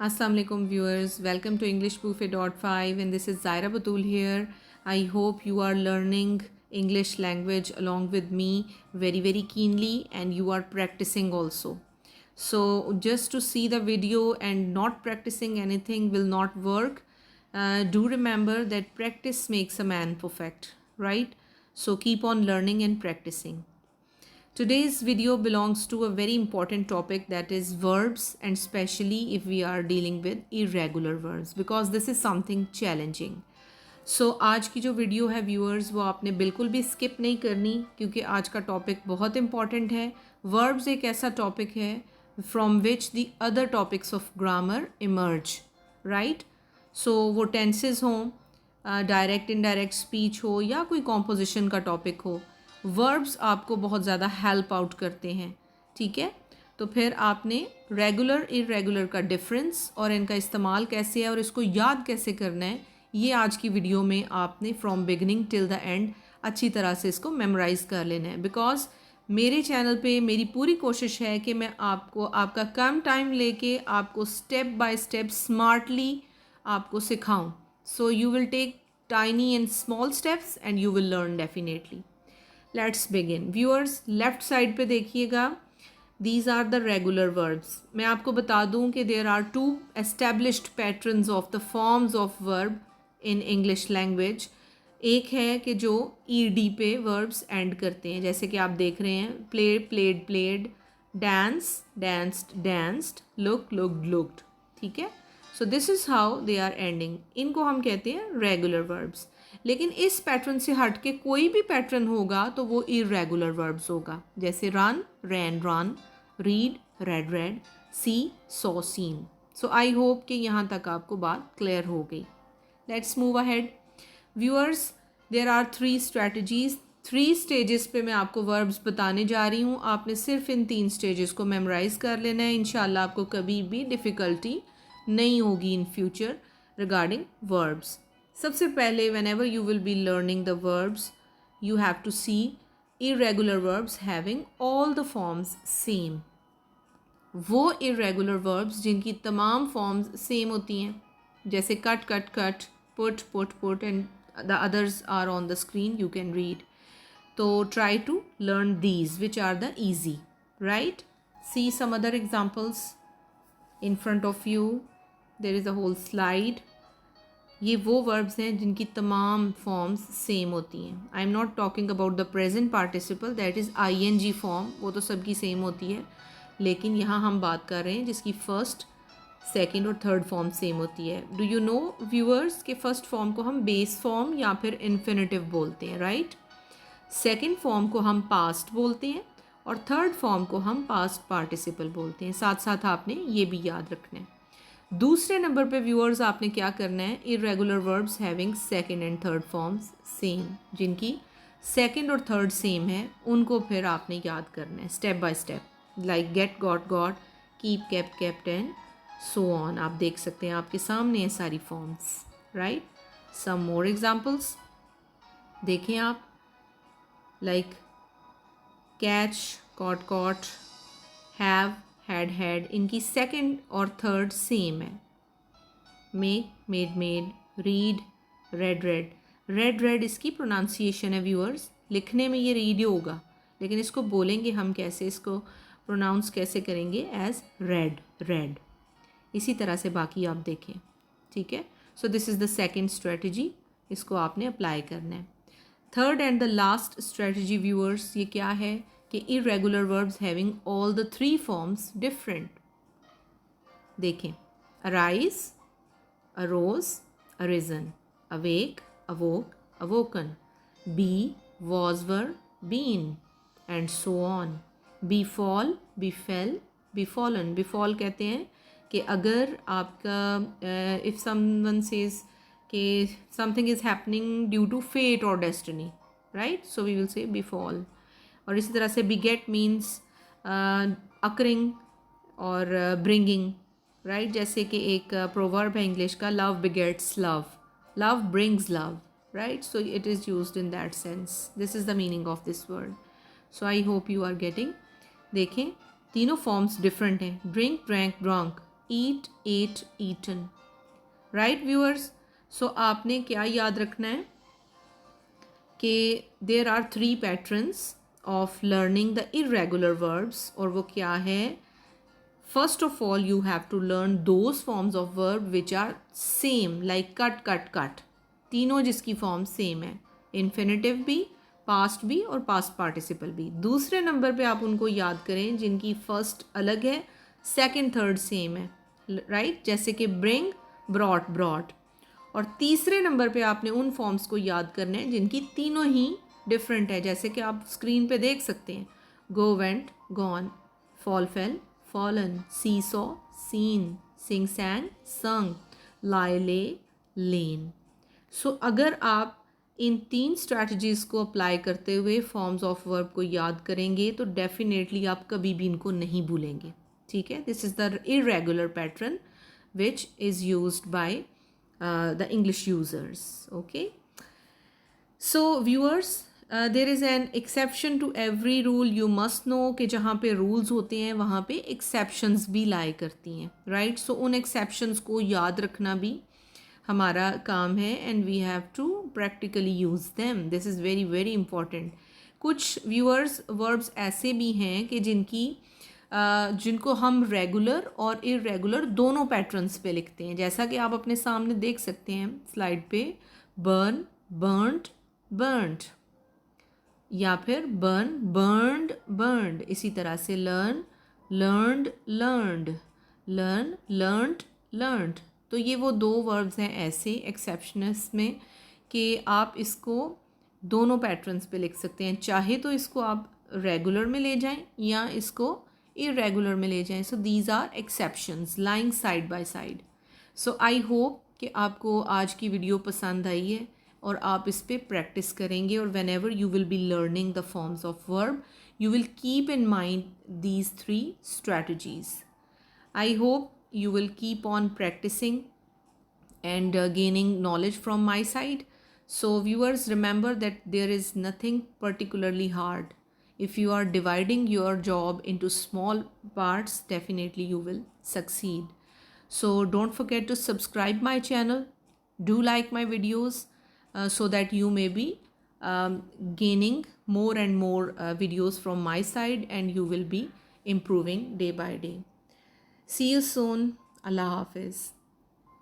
Assalamu alaikum viewers, welcome to English Buffet.5 and this is Zaira Batul here. I hope you are learning English language along with me very keenly and you are practicing also. So just to see the video and not practicing anything will not work. Do remember that practice makes a man perfect, right? So keep on learning and practicing. Today's video belongs to a very important topic, that is verbs, and especially if we are dealing with irregular verbs because this is something challenging. So आज की जो video है viewers वो आपने बिल्कुल भी skip नहीं करनी क्योंकि आज का टॉपिक बहुत इंपॉर्टेंट है. वर्ब्स एक ऐसा टॉपिक है from which the other topics of grammar emerge, right. So वो टेंसेस हों, डायरेक्ट इनडायरेक्ट स्पीच हो या कोई कॉम्पोजिशन का टॉपिक हो, वर्ब्स आपको बहुत ज़्यादा हेल्प आउट करते हैं. ठीक है, तो फिर आपने रेगुलर इरेगुलर का डिफरेंस और इनका इस्तेमाल कैसे है और इसको याद कैसे करना है, ये आज की वीडियो में आपने from beginning till the end अच्छी तरह से इसको मेमोराइज़ कर लेना है. बिकॉज मेरे चैनल पे मेरी पूरी कोशिश है कि मैं आपको आपका कम टाइम लेके आपको स्टेप बाय स्टेप स्मार्टली आपको सिखाऊं. So you will take tiny and small steps and you will learn definitely. Let's begin. Viewers left side पे देखिएगा, these are the regular verbs. मैं आपको बता दूं कि there are two established patterns of the forms of verb in English language. एक है कि जो ईडी पे वर्ब्स एंड करते हैं, जैसे कि आप देख रहे हैं play played played, dance danced danced, look looked looked. ठीक है, so this is how they are ending. इनको हम कहते हैं रेगुलर वर्ब्स. लेकिन इस पैटर्न से हट के कोई भी पैटर्न होगा तो वो इरेगुलर वर्ब्स होगा. जैसे run ran run, read read read, see saw seen. So I hope कि यहाँ तक आपको बात क्लियर हो गई. Let's move ahead. Viewers there are 3 strategies. 3 stages पे मैं आपको वर्ब्स बताने जा रही हूँ. आपने सिर्फ इन 3 स्टेजेस को मेमोराइज कर लेना है. इंशाल्लाह आपको कभी भी डिफ़िकल्टी नहीं होगी इन फ्यूचर रिगार्डिंग वर्ब्स. सबसे पहले whenever you will be learning the verbs, you have to see irregular verbs having all the forms same. वो irregular verbs जिनकी तमाम forms same होती हैं, जैसे cut cut cut, put put put and the others are on the screen, you can read. So try to learn these which are the easy, right? See some other examples in front of you. There is a whole slide. ये वो verbs हैं जिनकी तमाम forms same होती हैं. I am not talking about the present participle, that is ING form, वो तो सबकी सेम होती है. लेकिन यहाँ हम बात कर रहे हैं जिसकी फर्स्ट सेकंड और थर्ड फॉर्म सेम होती है. डू यू नो व्यूअर्स के फर्स्ट फॉर्म को हम बेस फॉर्म या फिर इन्फिनेटिव बोलते हैं, राइट. सेकेंड फॉर्म को हम पास्ट बोलते हैं और थर्ड फॉर्म को हम पास्ट पार्टिसिपल बोलते हैं. साथ साथ आपने ये भी याद रखना है. दूसरे नंबर पे व्यूअर्स आपने क्या करना है, irregular verbs having second and third forms same, जिनकी सेकंड और थर्ड सेम है उनको फिर आपने याद करना है step by step. Like get got got, keep kept kept and so on. आप देख सकते हैं आपके सामने है सारी forms, right. Some more examples देखें आप, like catch caught caught, have had had, इनकी सेकंड और थर्ड सेम है. Make made made, read read red. Red red इसकी प्रोनाउंसिएशन है व्यूअर्स. लिखने में ये रीड होगा लेकिन इसको बोलेंगे हम कैसे, इसको प्रोनाउंस कैसे करेंगे एज रेड रेड. इसी तरह से बाकी आप देखें, ठीक है. So this is the second strategy, इसको आपने अप्लाई करना है. Third and the last strategy viewers ये क्या है कि irregular verbs having all the 3 forms different. देखें, arise, arose, arisen, awake, awoke, awoken, be, was, were, been, and so on. befall, befell, befallen. befall कहते हैं कि अगर आपका if someone says कि something is happening due to fate or destiny, right? so we will say befall. और इसी तरह से बिगेट मीन्स अकरिंग और ब्रिंगिंग, राइट. जैसे कि एक प्रोवर्ब है इंग्लिश का, love begets love, love brings love, right. So it is used in that sense. This is the meaning of this word. So I hope you are getting. देखें तीनों फॉर्म्स different हैं. Drink drank drunk, eat, ate, eaten. Right viewers? So आपने क्या याद रखना है कि there are three patterns of learning the irregular verbs, और वो क्या है? First of all, you have to learn those forms of verb which are same, like cut, cut, cut. तीनों जिसकी फॉर्म सेम है, इन्फिनेटिव भी, पास्ट भी और पास्ट पार्टिसिपल भी. दूसरे नंबर पे आप उनको याद करें जिनकी फर्स्ट अलग है, सेकंड थर्ड सेम है, राइट? जैसे कि ब्रिंग, ब्रॉट, ब्रॉट. और तीसरे नंबर पे आपने उन फॉर्म्स को याद करने हैं जिनकी तीनों ही डिफरेंट है, जैसे कि आप स्क्रीन पे देख सकते हैं. Go, went, gone. Fall, fell, fallen. seesaw, seen. sing, sang, sung. lie, lay, lain. So अगर आप इन तीन स्ट्रैटेजीज़ को अप्लाई करते हुए फॉर्म्स ऑफ वर्ब को याद करेंगे तो डेफिनेटली आप कभी भी इनको नहीं भूलेंगे. ठीक है? This is the irregular pattern which is used by the English users. Okay, so viewers, there is an exception to every rule. You must know कि जहाँ पे रूल्स होते हैं वहाँ पे एक्सेप्शंस भी लाई करती हैं, राइट? सो उन एक्सेप्शंस को याद रखना भी हमारा काम है and we have to practically use them. This is very very important. कुछ व्यूअर्स वर्ब्स ऐसे भी हैं कि जिनको हम रेगुलर और इरेगुलर दोनों पैटर्न्स पे लिखते हैं, जैसा कि आप अपने सामने देख सकते हैं स्लाइड पे. बर्न, बर्न्ड, बर्न्ड, या फिर बर्न, बर्न्ड, बर्न्ड. इसी तरह से learn, learned, learned, learn, learned, learned. तो ये वो दो वर्ब्स हैं ऐसे एक्सेप्शनस में कि आप इसको दोनों पैटर्न्स पे लिख सकते हैं. चाहे तो इसको आप रेगुलर में ले जाएं या इसको इरेगुलर में ले जाएं. So these are exceptions lying side by side. So I hope कि आपको आज की वीडियो पसंद आई है और आप इस पर प्रैक्टिस करेंगे. और when ever you will be learning the forms of verb, you will keep in mind these three strategies. I hope you will keep on practicing and gaining knowledge from my side. So viewers, remember that there is nothing particularly hard. If you are dividing your job into small parts, definitely you will succeed. So don't forget to subscribe my channel. Do like my videos so that you may be gaining more and more videos from my side, and you will be improving day by day. See you soon. Allah Hafiz.